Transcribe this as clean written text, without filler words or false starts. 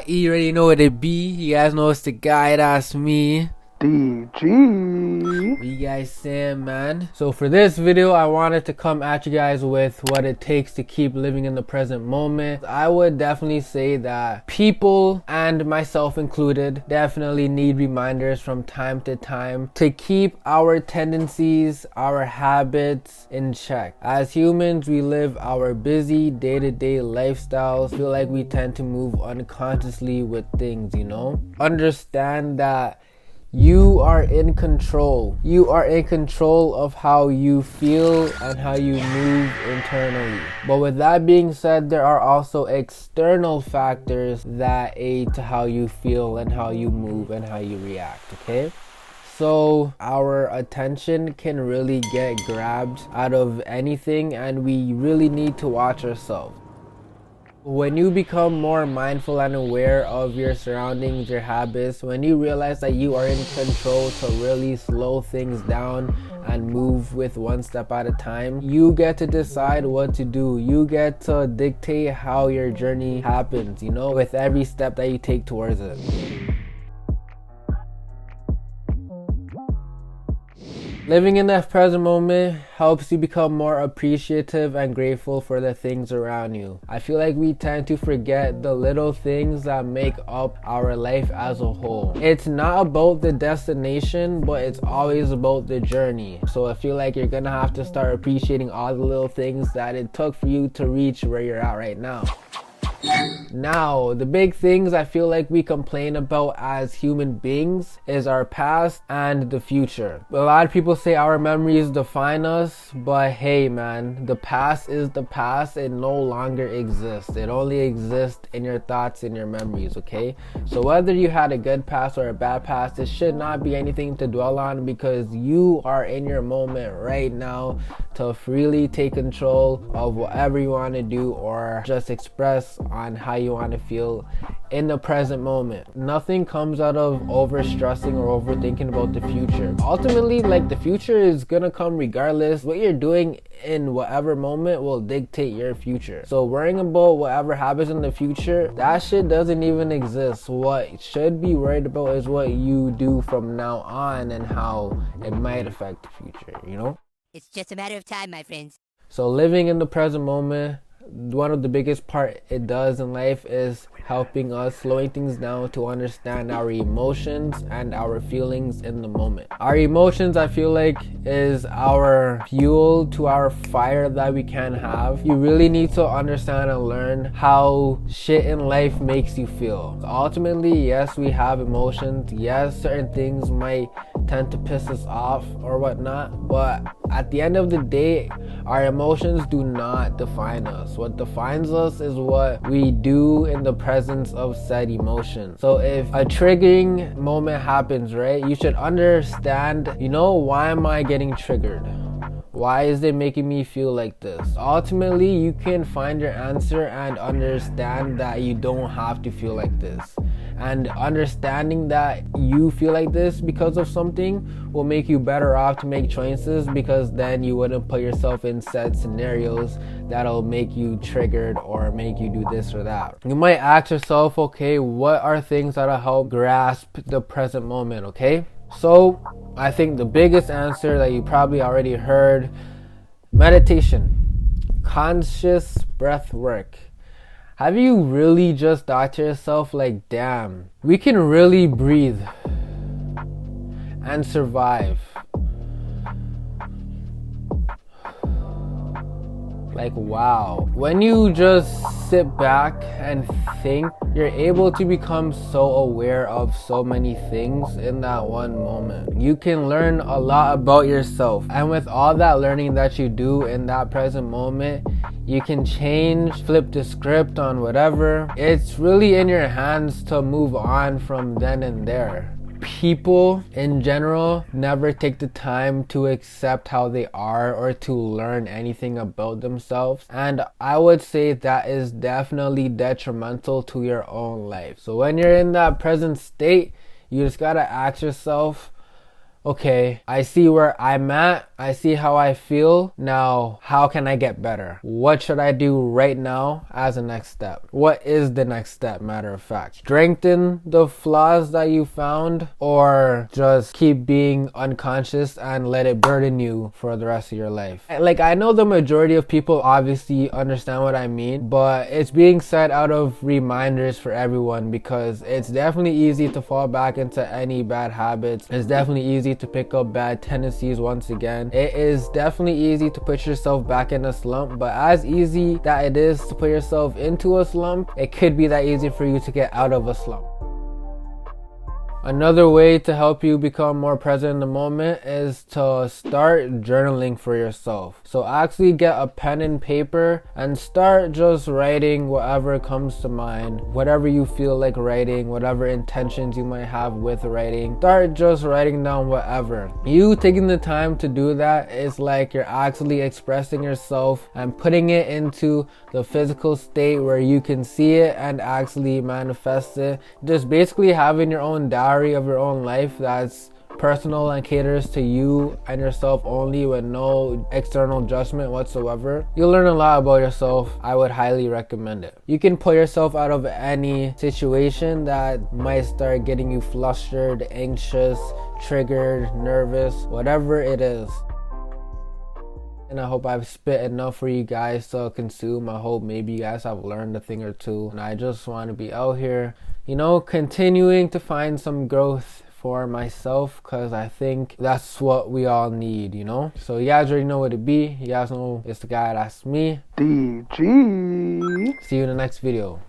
You already know what it be. You guys know it's the guy, that's me. DG. What you guys saying, man? So for this video, I wanted to come at you guys with what it takes to keep living in the present moment. I would definitely say that people, and myself included, definitely need reminders from time to time to keep our tendencies, our habits in check. As humans, we live our busy day-to-day lifestyles. Feel like we tend to move unconsciously with things, you know? Understand that you are in control. You are in control of how you feel and how you move internally. But with that being said, there are also external factors that aid to how you feel and how you move and how you react, okay? So our attention can really get grabbed out of anything, and we really need to watch ourselves. When you become more mindful and aware of your surroundings, your habits, when you realize that you are in control to really slow things down and move with one step at a time, you get to decide what to do. You get to dictate how your journey happens, you know, with every step that you take towards it. Living in the present moment helps you become more appreciative and grateful for the things around you. I feel like we tend to forget the little things that make up our life as a whole. It's not about the destination, but it's always about the journey. So I feel like you're gonna have to start appreciating all the little things that it took for you to reach where you're at right now. Now, the big things I feel like we complain about as human beings is our past and the future. A lot of people say our memories define us, but hey man, the past is the past. It no longer exists. It only exists in your thoughts and your memories, okay? So whether you had a good past or a bad past, it should not be anything to dwell on, because you are in your moment right now to freely take control of whatever you want to do or just express on how you want to feel in the present moment. Nothing comes out of over stressing or overthinking about the future. Ultimately, like, the future is gonna come regardless. What you're doing in whatever moment will dictate your future. So worrying about whatever happens in the future, that shit doesn't even exist. What should be worried about is what you do from now on and how it might affect the future, you know? It's just a matter of time, my friends. So living in the present moment, one of the biggest part it does in life is helping us slowing things down to understand our emotions and our feelings in the moment. Our emotions, I feel like, is our fuel to our fire that we can have. You really need to understand and learn how shit in life makes you feel. Ultimately, yes, we have emotions. Yes, certain things might tend to piss us off or whatnot, but at the end of the day, our emotions do not define us. What defines us is what we do in the presence of said emotion. So if a triggering moment happens, right, you should understand, you know, why am I getting triggered? Why is it making me feel like this? Ultimately, you can find your answer and understand that you don't have to feel like this. And understanding that you feel like this because of something will make you better off to make choices, because then you wouldn't put yourself in said scenarios that'll make you triggered or make you do this or that. You might ask yourself, okay, what are things that'll help grasp the present moment, okay? So I think the biggest answer that you probably already heard: meditation, conscious breath work. Have you really just thought to yourself, like, damn, we can really breathe and survive? Like, wow. When you just sit back and think, you're able to become so aware of so many things in that one moment. You can learn a lot about yourself, and with all that learning that you do in that present moment, you can change, flip the script on whatever. It's really in your hands to move on from then and there. People in general never take the time to accept how they are or to learn anything about themselves, and I would say that is definitely detrimental to your own life. So when you're in that present state, you just gotta ask yourself, okay, I see where I'm at, I see how I feel. Now, how can I get better? What should I do right now as a next step? What is the next step, matter of fact? Strengthen the flaws that you found, or just keep being unconscious and let it burden you for the rest of your life? Like, I know the majority of people obviously understand what I mean, but it's being said out of reminders for everyone, because it's definitely easy to fall back into any bad habits. It's definitely easy to pick up bad tendencies once again. It is definitely easy to put yourself back in a slump, but as easy that it is to put yourself into a slump, it could be that easy for you to get out of a slump. Another way to help you become more present in the moment is to start journaling for yourself. So actually get a pen and paper and start just writing whatever comes to mind, whatever you feel like writing, whatever intentions you might have with writing. Start just writing down whatever. You taking the time to do that is like you're actually expressing yourself and putting it into the physical state where you can see it and actually manifest it. Just basically having your own diary of your own life that's personal and caters to you and yourself only, with no external judgment whatsoever. You'll learn a lot about yourself. I would highly recommend it. You can pull yourself out of any situation that might start getting you flustered, anxious, triggered, nervous, whatever it is. And I hope I've spit enough for you guys to consume. I hope maybe you guys have learned a thing or two. And I just want to be out here, continuing to find some growth for myself, because I think that's what we all need, So you guys already know what it be. You guys know it's the guy that's me. DG. See you in the next video.